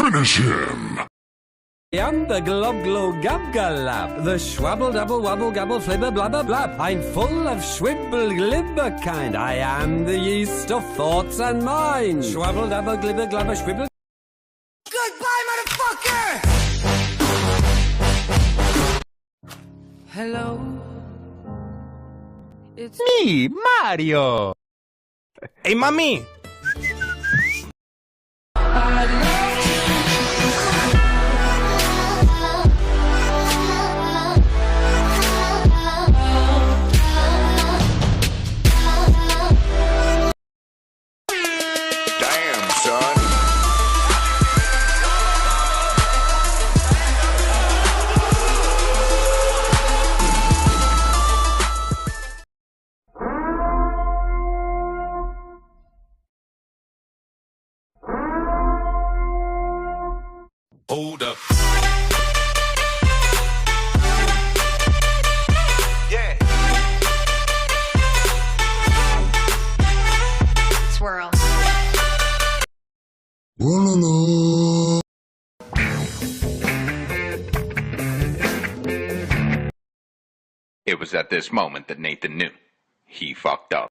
Finish him! I'm the glob glob gab galab, the schwabble double wobble gabble flibber blabber blab. I'm full of schwibble glibber kind. I am the yeast of thoughts and minds. Schwabble double glibber glabber schwibble. Goodbye, motherfucker! Hello. It's me, Mario. Hey, mami. Damn, son. Hold up. Yeah. Swirl. It was at this moment that Nathan knew. He fucked up.